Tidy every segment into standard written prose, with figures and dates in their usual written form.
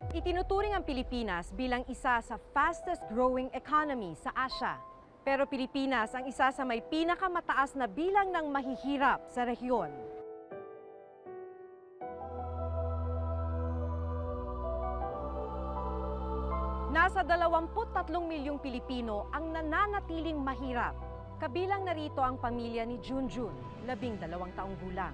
Itinuturing ang Pilipinas bilang isa sa fastest-growing economy sa Asia. Pero Pilipinas ang isa sa may pinakamataas na bilang ng mahihirap sa rehiyon. Nasa 23 milyong Pilipino ang nananatiling mahirap. Kabilang narito ang pamilya ni Junjun, 12 taong gulang.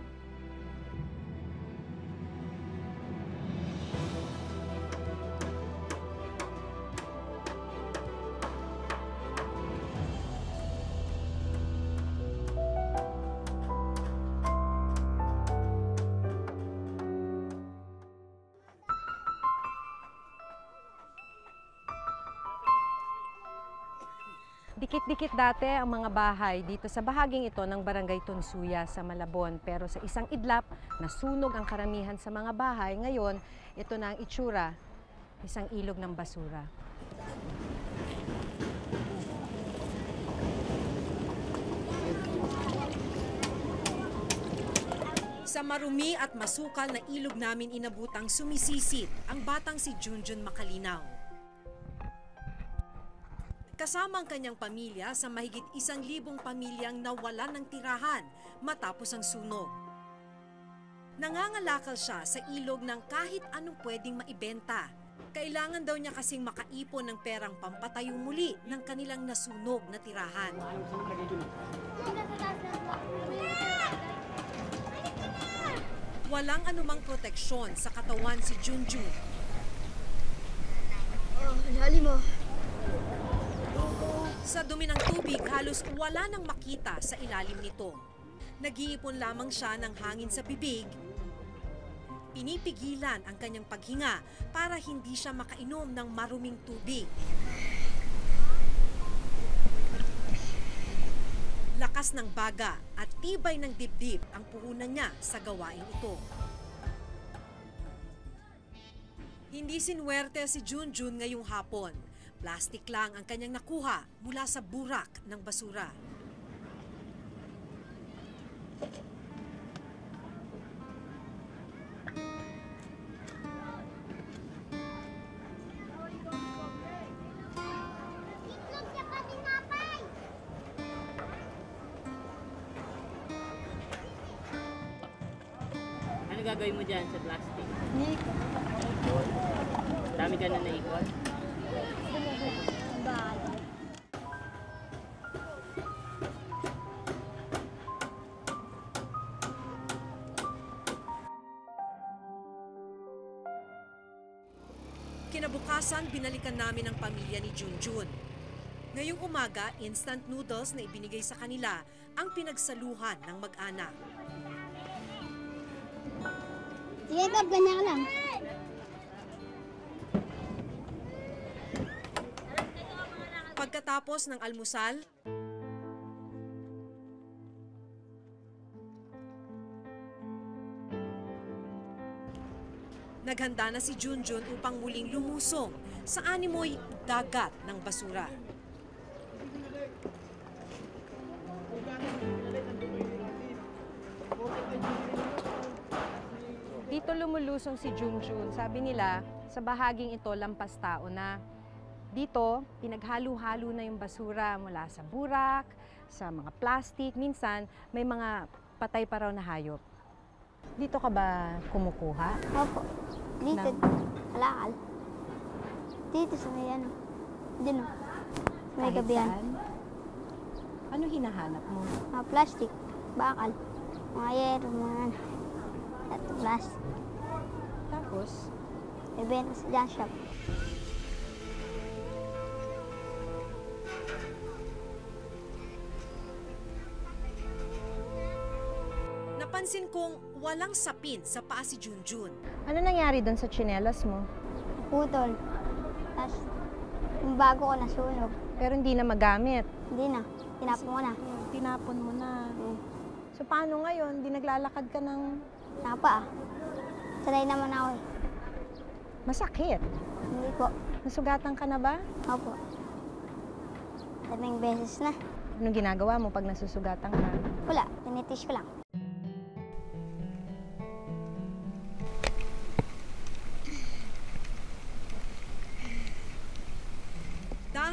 Dikit-dikit dati ang mga bahay dito sa bahaging ito ng Barangay Tunsuya sa Malabon. Pero sa isang idlap, nasunog ang karamihan sa mga bahay. Ngayon, ito na ang itsura, isang ilog ng basura. Sa marumi at masukal na ilog namin inabutang sumisisid ang batang si Junjun Makalinaw. Kasama ang kanyang pamilya sa mahigit 1,000 pamilyang nawalan ng tirahan matapos ang sunog. Nangangalakal siya sa ilog ng kahit anong pwedeng maibenta. Kailangan daw niya kasing makaipon ng perang pampatayo muli ng kanilang nasunog na tirahan. Walang anumang proteksyon sa katawan si Junjun. Lalim mo. Sa dumi ng tubig, halos wala nang makita sa ilalim nito. Nag-iipon lamang siya ng hangin sa bibig. Pinipigilan ang kanyang paghinga para hindi siya makainom ng maruming tubig. Lakas ng baga at tibay ng dibdib ang puhunan niya sa gawain ito. Hindi sinwerte si Junjun ngayong hapon. Plastik lang ang kanyang nakuha mula sa burak ng basura. Ano gagawin mo dyan sa plastic? Naikot. Dami ka na naikot? Kinabukasan, binalikan namin ang pamilya ni Junjun. Ngayong umaga, instant noodles na ibinigay sa kanila ang pinagsaluhan ng mag-anak. Sige, Bob, ganyan ka lang. Pagkatapos ng almusal, naghanda na si Junjun upang muling lumusong sa animoy dagat ng basura. Dito lumulusong si Junjun. Sabi nila, sa bahaging ito lampas tao na. Dito, pinaghalo-halo na yung basura mula sa burak, sa mga plastic. Minsan, may mga patay pa raw na hayop. Dito ka ba kumukuha? Opo. Dito, alakal. Dito sa may ano. Dito, may Kahit gabihan. saan? Ano hinahanap mo? Mga plastic, bakal, mga yero, mga ano. At plastic. Tapos, Ibenta sa junk shop. napansin kong walang sapin sa paa si Junjun. Ano nangyari doon sa tsinelas mo? Putol. Tapos, yung bago ko nasunog. Pero hindi na magamit. Hindi na. Tinapon ko na. Tinapon mo na. Hmm. So paano ngayon? Hindi naglalakad ka ng Napa ah. Sanay naman ako eh. masakit? Hindi po. Nasugatan ka na ba? Opo. 7 beses na. Anong ginagawa mo pag nasusugatan ka? Wala. Tinitis ko lang.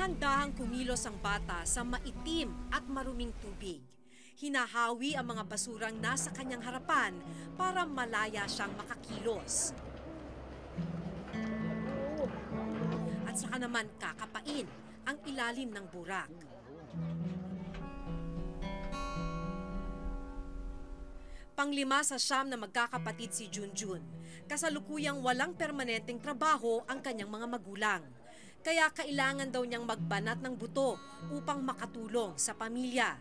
Dahan-dahang kumilos ang bata sa maitim at maruming tubig. Hinahawi ang mga basurang nasa kanyang harapan para malaya siyang makakilos. At saka naman kakapain ang ilalim ng burak. Panglima sa siyam na magkakapatid si Junjun. Kasalukuyang walang permanenteng trabaho ang kanyang mga magulang. Kaya kailangan daw niyang magbanat ng buto upang makatulong sa pamilya.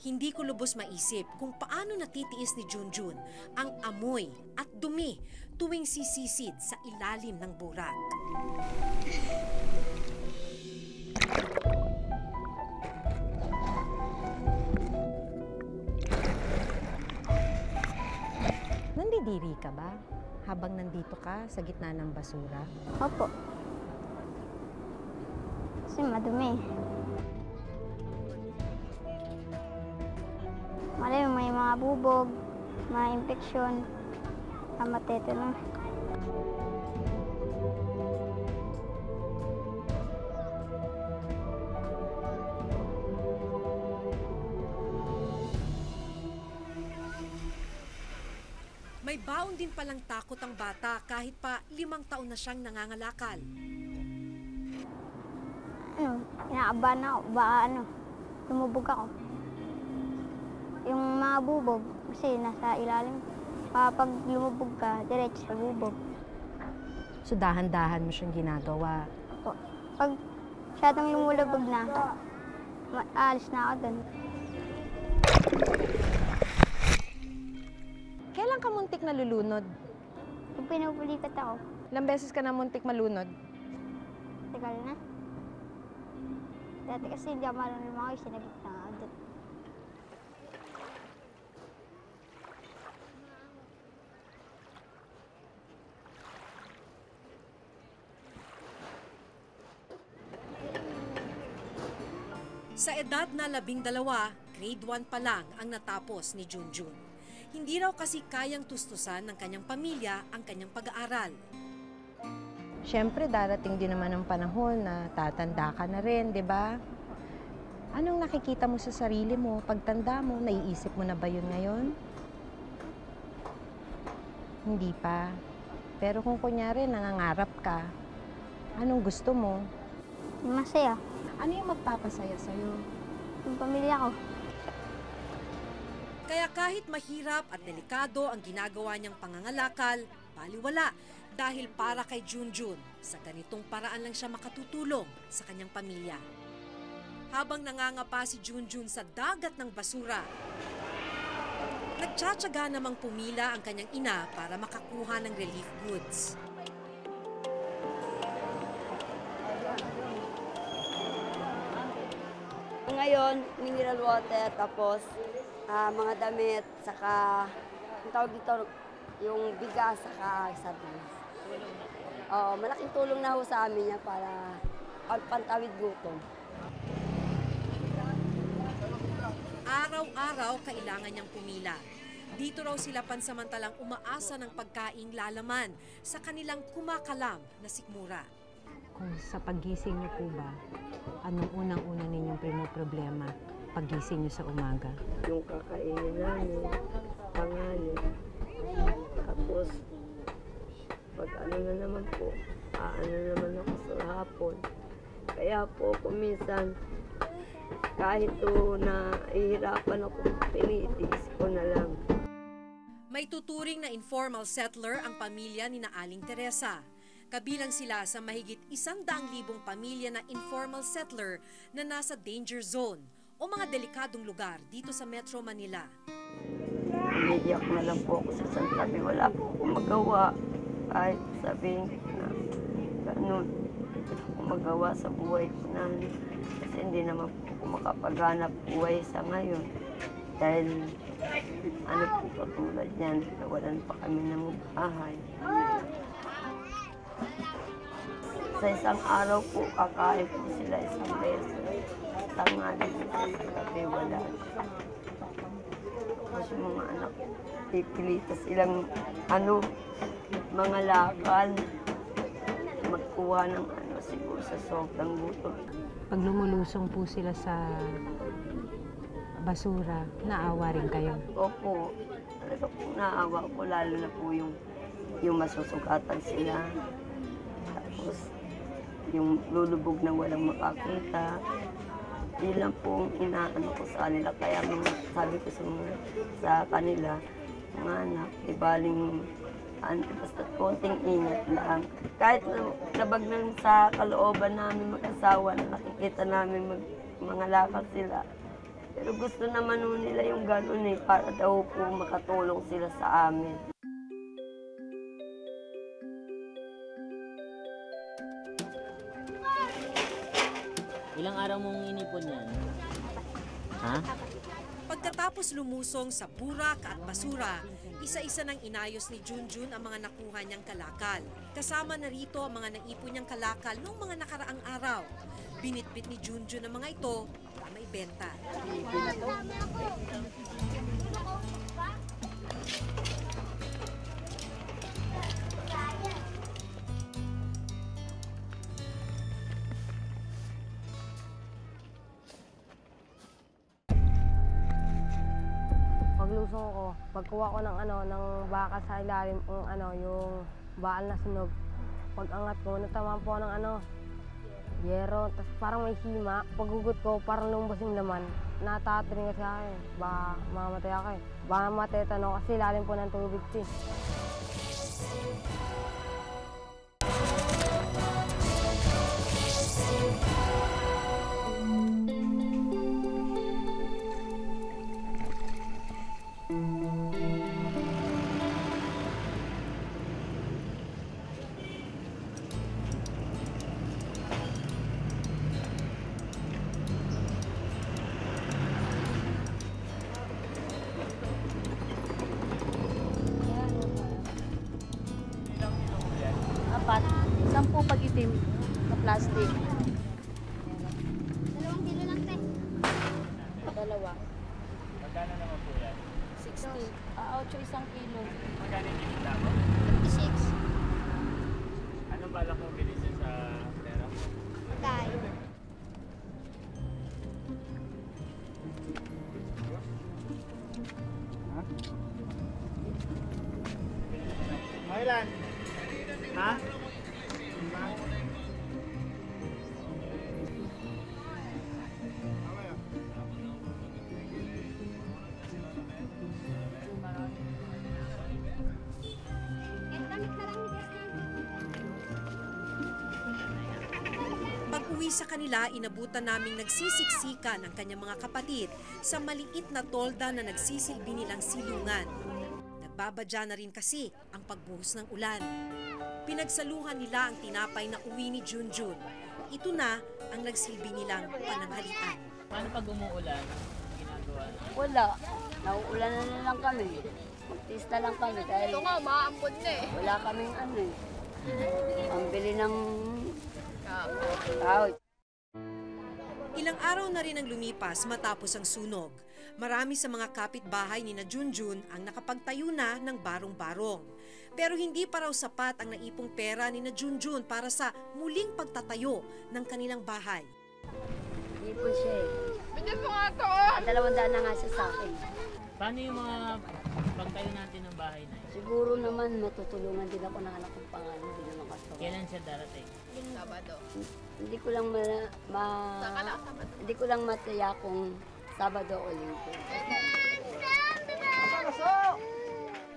Hindi ko lubos maisip kung paano natitiis ni Junjun ang amoy at dumi tuwing sisisid sa ilalim ng burak. Nandidiri ka ba habang nandito ka sa gitna ng basura? Opo. Kasi madumi. Malay may mga bubog, mga infeksyon, matetanong. May baon din palang takot ang bata kahit pa 5 taon na siyang nangangalakal. Kinakabahan ako, baka lumubog ako. Yung mga bubog, kasi nasa ilalim. Pag lumubog ka, diretso sa bubog. So dahan-dahan mo siyang ginagawa. Opo. Pag masyadong lumulubog na, alis na ako doon. Kailan ka muntik nalulunod? Pag pinupulikat ako, Ilang beses ka na muntik malunod? tagal na. Dati kasi hindi ako marunong lumangoy, sinagip na ako doon. Sa edad na 12, grade 1 pa lang ang natapos ni Junjun. Hindi raw kasi kayang tustusan ng kanyang pamilya ang kanyang pag-aaral. Siyempre, darating din naman ang panahon na tatanda ka na rin, di ba? Anong nakikita mo sa sarili mo? Pagtanda mo, naiisip mo na ba yun ngayon? Hindi pa. Pero kung kunyari, nangangarap ka, anong gusto mo? Masaya. Ano yung magpapasaya sa'yo? Yung pamilya ko. Kaya kahit mahirap at delikado ang ginagawa niyang pangangalakal, baliwala dahil para kay Junjun, sa ganitong paraan lang siya makatutulong sa kanyang pamilya. Habang nangangapa si Junjun sa dagat ng basura, nagtsatsaga namang pumila ang kanyang ina para makakuha ng relief goods. Ngayon, mineral water, tapos mga damit, saka ang tawag dito, yung bigas, saka sardines. Malaking tulong na ho sa amin yan para pantawid gutom. Araw-araw kailangan niyang pumila. Dito raw sila pansamantalang umaasa ng pagkaing lalaman sa kanilang kumakalam na sikmura. Kung sa paggising niyo po ba, anong unang-una ninyong pinoproblema paggising niyo sa umaga? Yung kakainin namin, tanghali. Tapos, pag ano na naman po, ano naman ako sa hapon. Kaya po, kuminsan, kahit to na ihirapan ako, pinitiis ko na lang. May tuturing na informal settler ang pamilya ni na Aling Teresa. Kabilang sila sa mahigit 100,000 pamilya na informal settler na nasa danger zone o mga delikadong lugar dito sa Metro Manila. Umiiyak na lang po ako sa santabi. Wala po akong magawa. Kahit sabihin na ganun, ako magawa sa buhay ko na. Kasi hindi naman po ako makapaghanap buhay sa ngayon. Dahil ano po katulad yan, nawalan pa kami ng bahay. Sa isang araw po, kakain po sila isang beses. Tanghali po sa gabi, wala. Tapos yung mga anak, pipilita silang mga lakal, magkuha ng siguro sa sobrang gutom. Pag lumulusong po sila sa basura, naawa rin kayo. Opo, talaga po naawa ko, lalo na po yung masusugatan sila. Tapos, yung lulubog na walang makakita. Yun lang po ang inaano ko sa kanila. Kaya sabi ko sa kanila, mga anak, ibaling basta konting ingat lang. Kahit labag lang sa kalooban namin mag-asawa na nakikita namin mga lakad sila. Pero gusto naman nila yung gano'n para daw po makatulong sila sa amin. Ilang araw mong inipon yan? Ha? Pagkatapos lumusong sa burak at basura, isa-isa nang inayos ni Junjun ang mga nakuha niyang kalakal. Kasama na rito ang mga naipon niyang kalakal noong mga nakaraang araw. Binitbit ni Junjun ang mga ito para maibenta. Paglusong ko, pagkuha ko ng baka sa ilalim yung baal na sunog. Pag-angat ko, natamaan po ng yero, tapos parang may hima. Paghugot ko, parang lumabas yung laman. Natatarin kasi ako eh. Baka mamatay ako eh. Baka mamatay kasi ilalim po ng tubig eh. Apat. 10 pag-itim na plastic. 2 kilo lang, te. Dalawa. Magkano naman po yan? 60. 8 isang kilo. Magkano yung tinita mo? 56. Anong balak mo bilisin sa pera mo? Tayo. Mailan? Ha? Pag-uwi sa kanila, inabutan naming nagsisiksika ng kanyang mga kapatid sa maliit na tolda na nagsisilbi nilang silungan. Nagbabadya na rin kasi ang pagbuhos ng ulan. Pinagsaluhan nila ang tinapay na uwi ni Junjun. Ito na ang nagsilbi nilang pananghalian. Paano pag umuulan? Ginagawa? Wala. Nauulanan na lang kami. Magtista lang kami dahil Ito nga, maaambon na eh. wala kaming pambili ng tao. Ilang araw na rin ang lumipas matapos ang sunog. Marami sa mga kapitbahay ni na Junjun ang nakapagtayo na ng barong-barong. Pero hindi pa raw sapat ang naipong pera ni na Junjun para sa muling pagtatayo ng kanilang bahay. Ipon siya eh. Bigyan mo nga ito. 200 na nga siya sa akin. Paano yung mga pagtayo natin ng bahay na yun? Siguro naman matutulungan din ako ng anak kong pangalan. Hindi naman kasawa. Kailan siya darating? Sabado. Hindi ko lang hindi ko lang mataya kung Sabado o Linggo.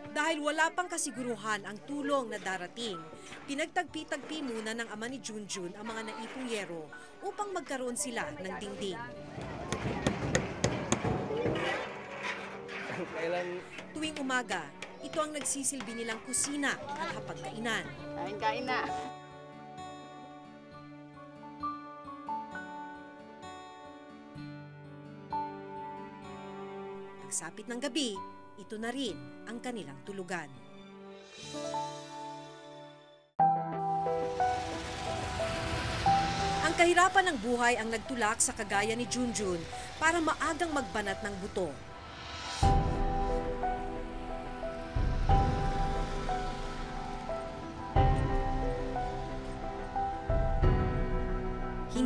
Dahil wala pang kasiguruhan ang tulong na darating, pinagtagpi-tagpi muna ng ama ni Junjun ang mga naipong yero upang magkaroon sila ng dingding. Tuwing umaga, ito ang nagsisilbi nilang kusina at hapagkainan. Kain na. Pagsapit ng gabi, ito na rin ang kanilang tulugan. Ang kahirapan ng buhay ang nagtulak sa kagaya ni Junjun para maagang magbanat ng buto.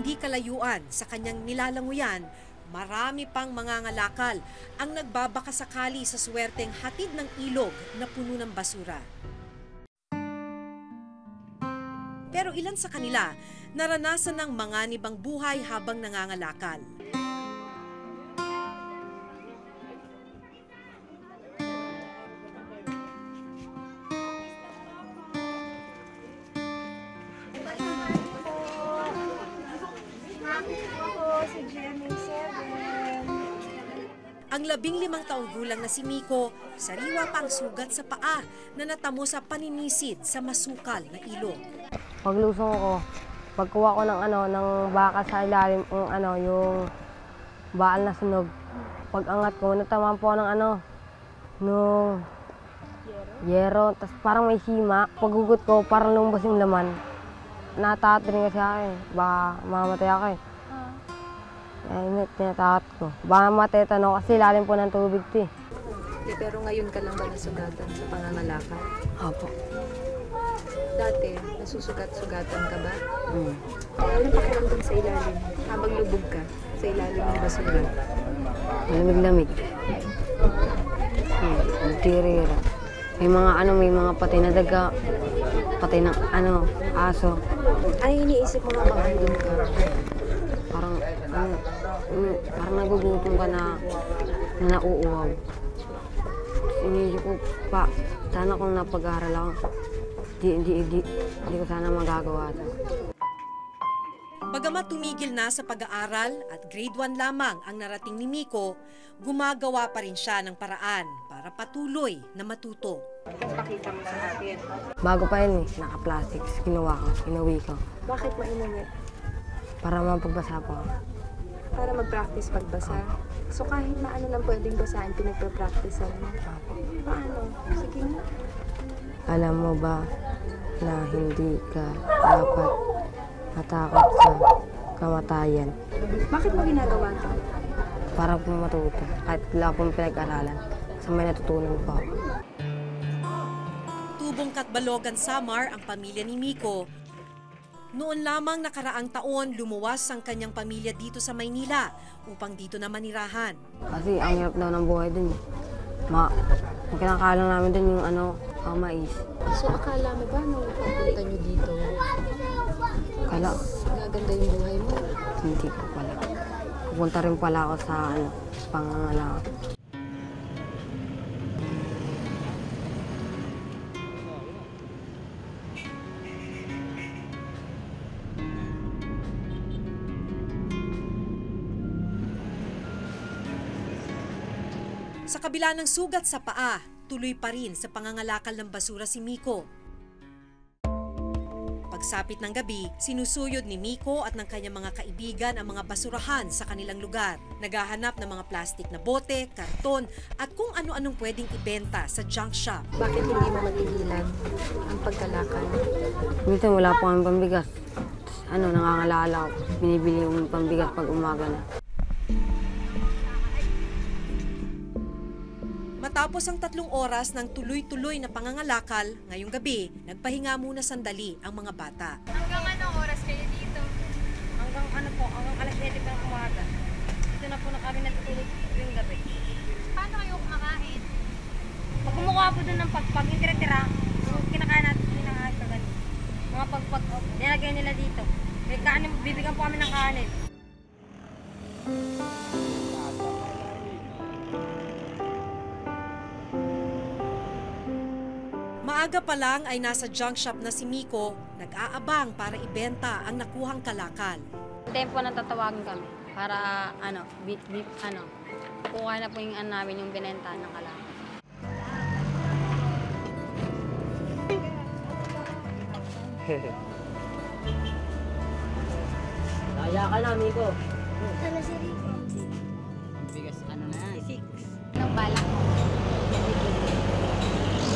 hindi kalayuan sa kanyang nilalanguyan, marami pang mangangalakal ang nagbabakasakali sa swerteng hatid ng ilog na puno ng basura. Pero ilan sa kanila, naranasan ng manganib ang buhay habang nangangalakal. Ang 15 taong gulang na si Miko, sariwa pa ang sugat sa paa na natamo sa paninisid sa masukal na ilog. Paglusong ko, pagkuha ko ng baka sa ilalim, yung baal na sunog. Pag-angat ko, natamaan po ng nung yero. Tapos parang may hima. Paghugot ko, parang lumabas yung laman. Nataat rin kasi ako eh. Baka mamatay ako eh. Ay, tinatakot ko. Baka matetanong kasi lalim po ng tubig ito eh. Pero ngayon ka lang ba nasugatan sa pangangalakal? Opo. Dati, nasusugat-sugatan ka ba? Ano pakiramdam sa ilalim? Habang lubog ka sa ilalim ng basura? Malamig-lamig. Nagtirira. May mga pati na daga, pati ng aso. Ano iniisip mo habang andun ka? Parang nagugutom ka na nauuhaw. Iniisip ko pa, sana kung napag-aaral ako, di ko sana magagawa ito. Bagamat tumigil na sa pag-aaral at grade 1 lamang ang narating ni Miko, gumagawa pa rin siya ng paraan para patuloy na matuto. Pakita mo sa atin. Bago pa yun naka-plastic, ginawa ko, inuwi ko. Bakit mo inunit? Para mapagbasa po. Para mag-practice pagbasa. So kahit na ano lang pwedeng basahin, pinagpa-practicean mo. Paano? Sige nga. Alam mo ba na hindi ka dapat matakot sa kamatayan? Bakit mo ginagawa ito? Para po matuto. Kahit wala pong pinag-aralan, sa may natutunan po ako. Tubong Katbalogan, Samar ang pamilya ni Miko. Noon lamang nakaraang taon, lumuwas ang kanyang pamilya dito sa Maynila upang dito na manirahan. Kasi ang hirap daw ng buhay dun. Ang kinakalang namin dun yung mais. So akala mo ba nung pagpunta nyo dito, gaganda yung buhay mo? Hindi ko pala. Pupunta rin pala ako sa pangangalakal. Sa kabila ng sugat sa paa, tuloy pa rin sa pangangalakal ng basura si Miko. Pagsapit ng gabi, sinusuyod ni Miko at ng kanyang mga kaibigan ang mga basurahan sa kanilang lugar. Naghahanap ng mga plastik na bote, karton at kung ano-anong pwedeng ibenta sa junk shop. Bakit hindi mo matigilan ang pagkalakal? Minsan wala po kami pambigas. Nangangalala ako. Binibili yung pambigas pag umaga na. Matapos ang 3 oras ng tuloy-tuloy na pangangalakal, ngayong gabi, nagpahinga muna sandali ang mga bata. Hanggang anong oras kayo dito? Hanggang alas 7 pa ng umaga. Dito na po na kami natutulog yung gabi. Paano kayo kumakain? Pag kumukuha po doon ng pagpag, yung tira-tira, kinakain natin kinakain ka ganun. Mga pagpag, nilagay nila dito. May kanin, bibigyan po kami ng kanin. Maaga pa lang ay nasa junk shop na si Miko, nag-aabang para ibenta ang nakuhang kalakal. Tempo na tatawagan kami para kuha na po yung namin yung binenta ng kalakal. Naya ka na, Miko. Ano si Rico? Bigas na. 6. Anong balak mo?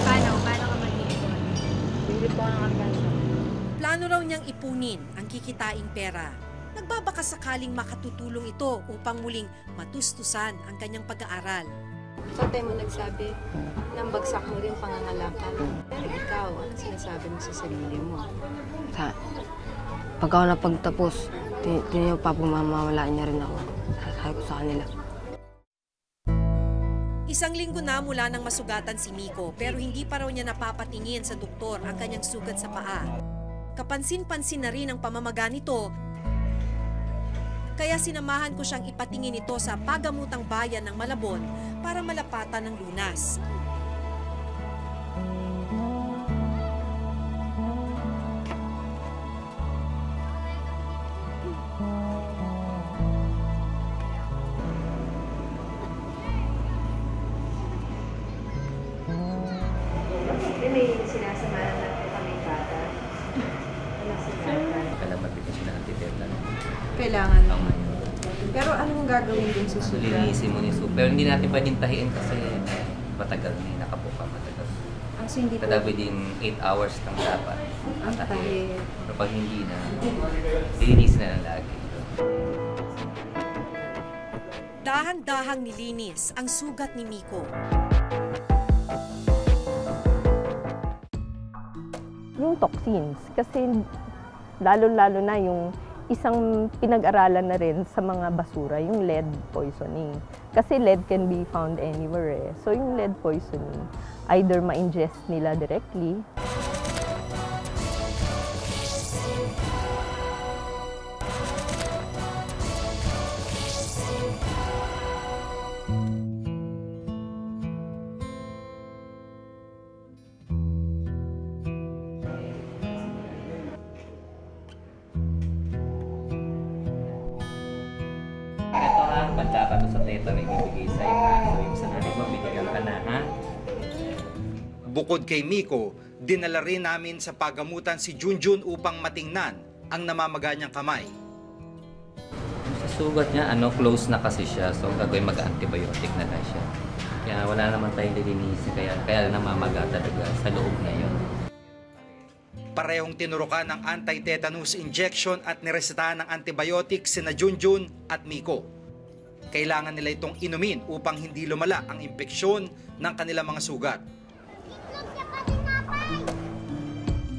Paano ka mag-iipon? Hindi po ang alkansya. Plano raw niyang ipunin ang kikitaing pera. Nagbabaka sakaling makatutulong ito upang muling matustusan ang kanyang pag-aaral. Sa time mo nagsabi, nang bagsak mo rin pangangalakal. Pero ikaw, ano sinasabi mo sa sarili mo? Pag ako napagtapos, Papamamalaan niya rin ako. Sabi ko sa kanila. Isang linggo na mula nang masugatan si Miko pero hindi pa raw niya napapatingin sa doktor ang kanyang sugat sa paa. Kapansin-pansin na rin ang pamamaga nito, kaya sinamahan ko siyang ipatingin ito sa pagamutang bayan ng Malabon para malapatan ng lunas. May sinasamahan na po kami bata. Wala sugatan. Kailangan magbigay na antitetanus. Kailangan. Okay. Pero anong gagawin din sa sugat? Lilinisin mo ni Sue. Pero hindi natin pwedeng tahiin kasi matagal na nakabuka matagal. So hindi po. Kada within 8 hours lang dapat. Ang tahi. Pero pag hindi na, lilinisin na lang lagi. Dahan-dahang nilinis ang sugat ni Miko. Yung toxins, kasi lalo-lalo na yung isang pinag-aralan na rin sa mga basura, yung lead poisoning. Kasi lead can be found anywhere eh. So yung lead poisoning, either ma-ingest nila directly, Ito ha, banda ka doon sa teta na ibibigay sa'yo ha. So yung sa natin mo, bigyan ka na ha. Bukod kay Miko, dinala rin namin sa pagamutan si Junjun upang matingnan ang namamaga niyang kamay. Sa sugat niya, close na kasi siya. So gagawin mag-antibiotic na lang siya. Kaya wala naman tayong lilinisin. Kaya namamaga talaga sa loob na yun. Parehong tinurukan ng anti-tetanus injection at niresetahan ng antibiotic sina Junjun at Miko. Kailangan nila itong inumin upang hindi lumala ang impeksyon ng kanilang mga sugat.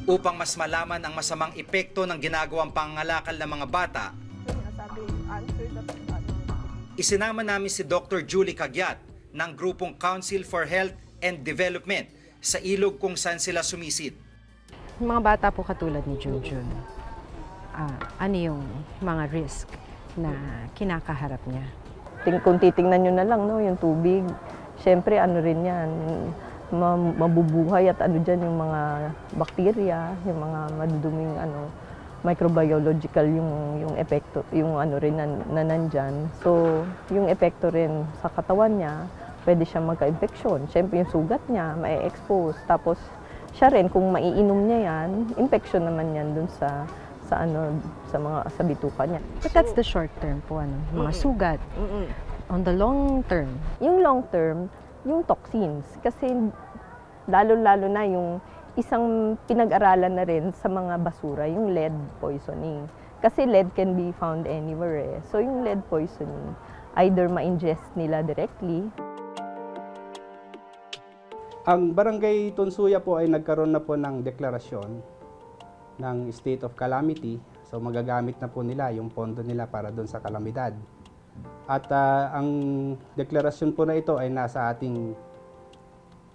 Upang mas malaman ang masamang epekto ng ginagawang pangangalakal ng mga bata, isinama namin si Dr. Julie Cagyat ng grupong Council for Health and Development sa ilog kung saan sila sumisid. Yung mga bata po katulad ni Junjun, ano yung mga risk na kinakaharap niya? kung titingnan nyo na lang, no, yung tubig, syempre ano rin yan, mabubuhay at ano dyan yung mga bakterya, yung mga maduduming microbiological yung epekto, yung ano rin na nandyan. So, yung epekto rin sa katawan niya, pwede siya magka-infeksyon. Siyempre, yung sugat niya, ma-expose. Tapos, siya rin, kung maiinom niya yan, infection naman yan dun sa bituka niya. But that's the short term po, mga sugat. On the long term? Yung long term, yung toxins. Kasi lalo-lalo na yung isang pinag-aralan na rin sa mga basura, yung lead poisoning. Kasi lead can be found anywhere eh. So yung lead poisoning, either ma-ingest nila directly. Ang Barangay Tunsuya po ay nagkaroon na po ng deklarasyon ng state of calamity. So magagamit na po nila yung pondo nila para doon sa kalamidad. At ang deklarasyon po na ito ay nasa ating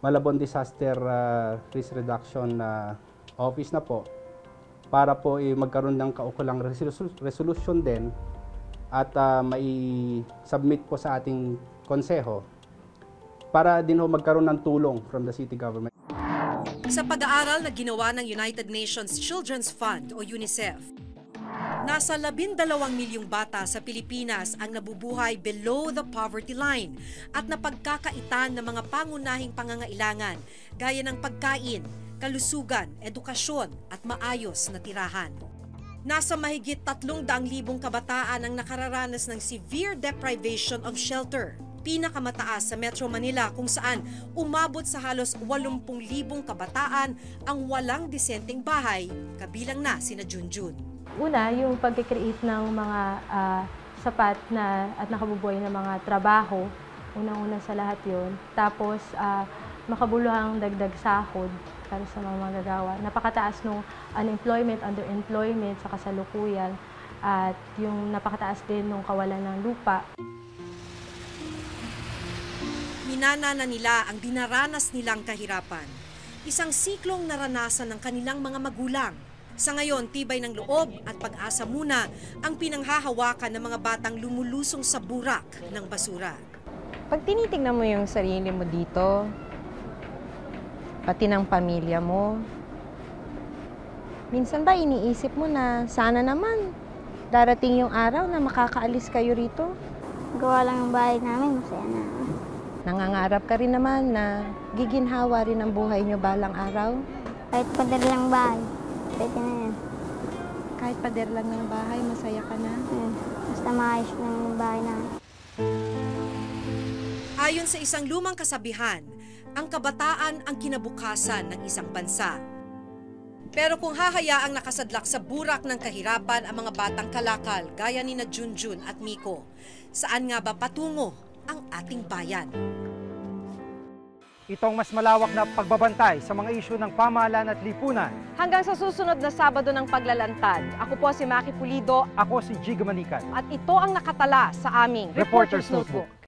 Malabon Disaster Risk Reduction Office na po para po magkaroon ng kaukulang resolution din at mai-submit po sa ating konseho para din ho magkaroon ng tulong from the city government. Sa pag-aaral na ginawa ng United Nations Children's Fund o UNICEF, nasa 12 milyong bata sa Pilipinas ang nabubuhay below the poverty line at napagkakaitan ng mga pangunahing pangangailangan gaya ng pagkain, kalusugan, edukasyon at maayos na tirahan. Nasa mahigit 300,000 kabataan ang nakararanas ng severe deprivation of shelter. Pinakamataas sa Metro Manila kung saan umabot sa halos 80,000 kabataan ang walang disenteng bahay, kabilang na sina Junjun. Una, yung pag-create ng mga sapat na at nakabubuhay na mga trabaho, unang-una sa lahat yun. Tapos, makabuluhang dagdag sahod para sa mga magagawa. Napakataas ng unemployment, underemployment sa kasalukuyan. at yung napakataas din ng kawalan ng lupa. Minana na nila ang dinaranas nilang kahirapan. Isang siklong naranasan ng kanilang mga magulang. Sa ngayon, tibay ng loob at pag-asa muna ang pinanghahawakan ng mga batang lumulusong sa burak ng basura. Pag tinitingnan mo yung sarili mo dito, pati ng pamilya mo, minsan ba iniisip mo na sana naman darating yung araw na makakaalis kayo rito? Gawa lang ng bahay namin, masaya na. Nangangarap ka rin naman na giginhawa rin ang buhay nyo balang araw? Kahit pader lang bahay, pwede na yan. Kahit pader lang ng bahay, masaya ka na? Basta maayos lang yung bahay namin. Ayon sa isang lumang kasabihan, ang kabataan ang kinabukasan ng isang bansa. Pero kung hahayaang nakasadlak sa burak ng kahirapan ang mga batang kalakal gaya ni na Junjun at Miko, saan nga ba patungo ang ating bayan? Itong mas malawak na pagbabantay sa mga isyu ng pamahalaan at lipunan. Hanggang sa susunod na Sabado ng Paglalantad, ako po si Maki Pulido. Ako si Jiga Manikan. At ito ang nakatala sa aming Reporter's Notebook.